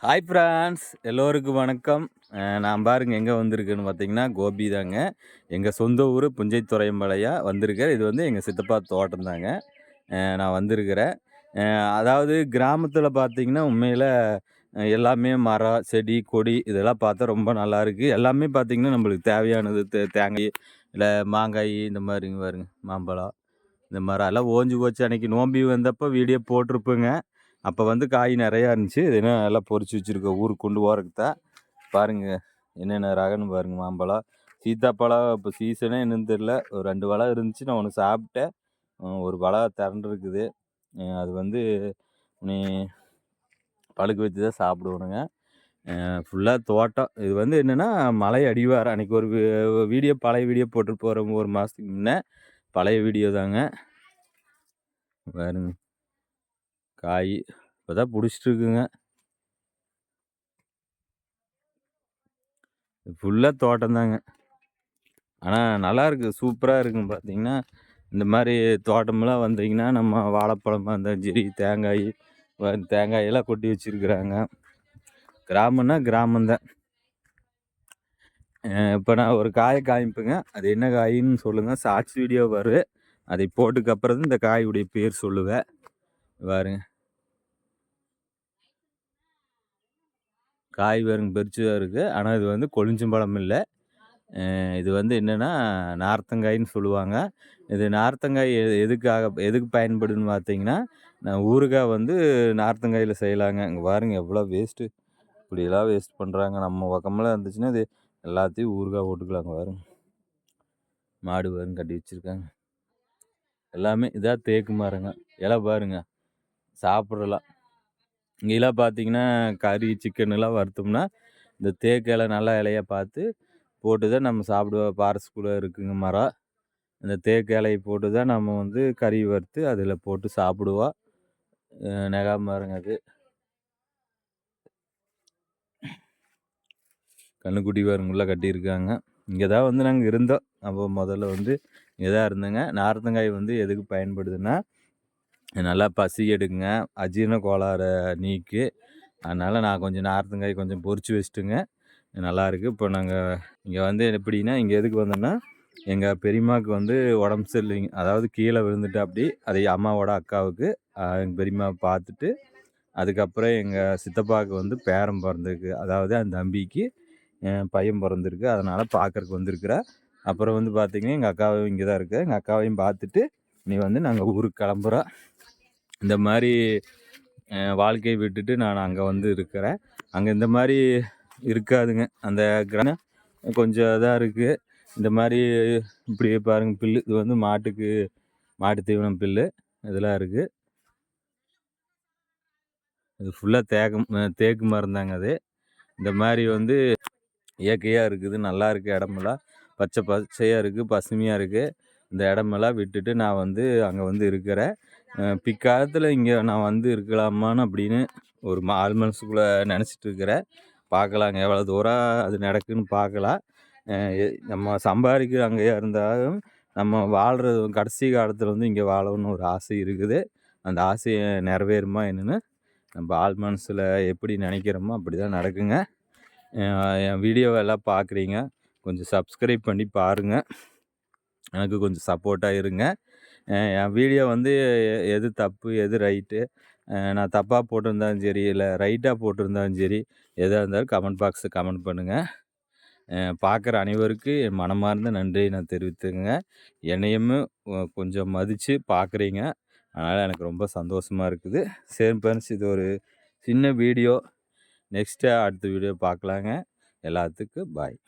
Hi France எல்லோருக்கும் வணக்கம். நான் பாருங்க எங்கே வந்திருக்கேன்னு பார்த்தீங்கன்னா கோபி தாங்க. எங்கள் சொந்த ஊர் புஞ்சைத்துறையம்பாளையா வந்திருக்கேன். இது வந்து எங்கள் சித்தப்பா தோட்டம் தாங்க. நான் வந்திருக்கிறேன். அதாவது கிராமத்தில் பார்த்தீங்கன்னா உண்மையில் எல்லாமே மரம் செடி கொடி இதெல்லாம் பார்த்தா ரொம்ப நல்லாயிருக்கு. எல்லாமே பார்த்தீங்கன்னா நம்மளுக்கு தேவையானது தேங்காய் இல்லை மாங்காய் இந்த மாதிரிங்க பாருங்க மாம்பழம் இந்த மரம் எல்லாம் ஓஞ்சி போச்சு. அன்றைக்கி நோம்பி வந்தப்போ வீடியோ போட்டிருப்பேங்க. அப்போ வந்து காய் நிறையா இருந்துச்சு. இது என்ன எல்லாம் பொறிச்சு வச்சுருக்கோம் ஊருக்கு கொண்டு போகிறதுக்கு தான். பாருங்கள் என்னென்ன ரகன்னு பாருங்கள். மாம்பழம் சீத்தாப்பழம் இப்போ சீசனே என்னன்னு தெரில. ஒரு 2 பழம் இருந்துச்சு. நான் ஒன்று சாப்பிட்டேன். ஒரு பழம் திரண்டுருக்குது. அது வந்து நீ பழுக்க வச்சு தான் சாப்பிடுவோனுங்க. ஃபுல்லாக தோட்டம். இது வந்து என்னென்னா மலை அடிவாரம். அன்றைக்கி ஒரு வீடியோ பழைய வீடியோ போட்டு போகிறோம் 1 மாதத்துக்கு முன்னே. பழைய வீடியோ தாங்க. பாருங்க காய் இப்போ தான் பிடிச்சிட்ருக்குங்க. ஃபுல்லாக தோட்டம் தாங்க. ஆனால் நல்லாயிருக்கு சூப்பராக இருக்குங்க. பார்த்தீங்கன்னா இந்த மாதிரி தோட்டமெல்லாம் வந்தீங்கன்னா நம்ம வாழைப்பழமாக இருந்தாலும் சரி தேங்காயெல்லாம் கொட்டி வச்சுருக்குறாங்க. கிராமம்னா கிராமம்தான். இப்போ நான் ஒரு காயை காமிப்பேங்க. அது என்ன காயின்னு சொல்லுங்கள். ஷார்ட்ஸ் வீடியோ வரும். அதை போட்டுக்கப்புறம் தான் இந்த காயுடைய பேர் சொல்லுவேன். பாருங்க காய் பாருங்க பெருசு தான் இருக்குது. ஆனால் இது வந்து கொழிஞ்சம்பழம் இல்லை. இது வந்து என்னென்னா நார்த்தங்காயின்னு சொல்லுவாங்க. இது நார்த்தங்காய் எதுக்கு பயன்படுதுன்னு பார்த்தீங்கன்னா, ஊறுகாய் வந்து நார்த்தங்காயில் செய்யலாங்க. இங்கே பாருங்கள் எவ்வளோ வேஸ்ட்டு. இப்படியெல்லாம் வேஸ்ட் பண்ணுறாங்க. நம்ம பக்கமெல்லாம் இருந்துச்சுன்னா இது எல்லாத்தையும் ஊறுகாய் போட்டுக்கலாங்க. பாருங்க மாடு பாருங்க கட்டி வச்சுருக்காங்க. எல்லாமே இதாக தேக்கு மரங்க. இலை பாருங்க சாப்பிட்றலாம். இங்கெல்லாம் பார்த்தீங்கன்னா கறி சிக்கனெல்லாம் வறுத்தோம்னா இந்த தேக்கு இலை நல்ல இலையாக பார்த்து போட்டு தான் நம்ம சாப்பிடுவோம். ஃபாரஸ்ட்குள்ளே இருக்குங்க மரம். அந்த தேக்கு இலையை போட்டு தான் நம்ம வந்து கறி வறுத்து அதில் போட்டு சாப்பிடுவோம். நெகா மரங்க அது. கன்றுக்குட்டி பாருங்க உள்ளே கட்டியிருக்காங்க. இங்கே தான் வந்து நாங்கள் இருந்தோம். அப்போ முதல்ல வந்து இங்கே தான் இருந்தோங்க. நார்த்தங்காய் வந்து எதுக்கு பயன்படுதுன்னா நல்லா பசி எடுக்குங்க. அஜீரண கோளாறை நீக்கு. அதனால் நான் கொஞ்சம் நார்த்தங்காய் கொஞ்சம் பொறிச்சு வச்சுட்டுங்க. நல்லாயிருக்கு. இப்போ நாங்கள் இங்கே வந்து எப்படின்னா இங்கே எதுக்கு வந்தோம்னா எங்கள் பெரியம்மாவுக்கு வந்து உடம்பு சரியில்லைங்க. அதாவது கீழே விழுந்துட்டாப்படி. அது அம்மாவோட அக்காவுக்கு. எங்கள் பெரியம்மாவை பார்த்துட்டு அதுக்கப்புறம் எங்கள் சித்தப்பாவுக்கு வந்து பேரன் பிறந்திருக்கு. அதாவது அந்த தம்பிக்கு பையன் பிறந்திருக்கு. அதனால் பார்க்குறக்கு வந்திருக்கிறேன். அப்புறம் வந்து பார்த்திங்கன்னா எங்கள் அக்காவும் இங்கே தான் இருக்குது. எங்கள் அக்காவையும் பார்த்துட்டு நீ வந்து நாங்கள் ஊருக்கு கிளம்புறோம். இந்த மாதிரி வாழ்க்கையை விட்டுட்டு நான் அங்கே வந்து இருக்கிறேன். அங்கே இந்த மாதிரி இருக்காதுங்க. அந்த கிராமம் கொஞ்சம் இதாக இருக்குது. இந்த மாதிரி இப்படி பாருங்கள் புல்லு. இது வந்து மாட்டு தீவனம் புல்லு இதெல்லாம் இருக்குது. இது ஃபுல்லாக தேக்கு மரம் தாங்க அது. இந்த மாதிரி வந்து இயற்கையாக இருக்குது. நல்லா இருக்குது. இடமெல்லாம் பச்சை பச்சையாக இருக்குது. பசுமையாக இருக்குது. இந்த இடமெல்லாம் விட்டுட்டு நான் வந்து அங்கே வந்து இருக்கிறேன். பிற்காலத்தில் இங்கே நான் வந்து இருக்கலாமான்னு அப்படின்னு ஒரு ஆள் மனசுக்குள்ளே நினச்சிட்டு இருக்கிறேன். பார்க்கலாங்க எவ்வளோ தூரம் அது நடக்குதுன்னு பார்க்கலாம். நம்ம சம்பாதிக்கிற அங்கேயா இருந்தாலும் நம்ம வாழ்கிறது கடைசி காலத்தில் வந்து இங்கே வாழணும்னு ஒரு ஆசை இருக்குது. அந்த ஆசையை நிறைவேறுமா என்னென்னு நம்ம ஆள் மனசில் எப்படி நினைக்கிறோமோ அப்படி தான் நடக்குங்க. என் வீடியோவை எல்லாம் பார்க்குறீங்க. கொஞ்சம் சப்ஸ்கிரைப் பண்ணி பாருங்கள். எனக்கு கொஞ்சம் சப்போர்ட்டாக இருங்க. என் வீடியோ வந்து எது தப்பு எது ரைட்டு, நான் தப்பாக போட்டிருந்தாலும் சரி இல்லை ரைட்டாக போட்டிருந்தாலும் சரி எதாக இருந்தாலும் கமெண்ட் பாக்ஸில் கமெண்ட் பண்ணுங்கள். பார்க்குற அனைவருக்கு என் மனமார்ந்த நன்றியை நான் தெரிவித்துக்கங்க. என்னையுமே கொஞ்சம் மதித்து பார்க்குறீங்க. அதனால் எனக்கு ரொம்ப சந்தோஷமாக இருக்குது. சரி ஃப்ரெண்ட்ஸ், இது ஒரு சின்ன வீடியோ. நெக்ஸ்ட்டு அடுத்த வீடியோ பார்க்கலாங்க. எல்லாத்துக்கும் பாய்.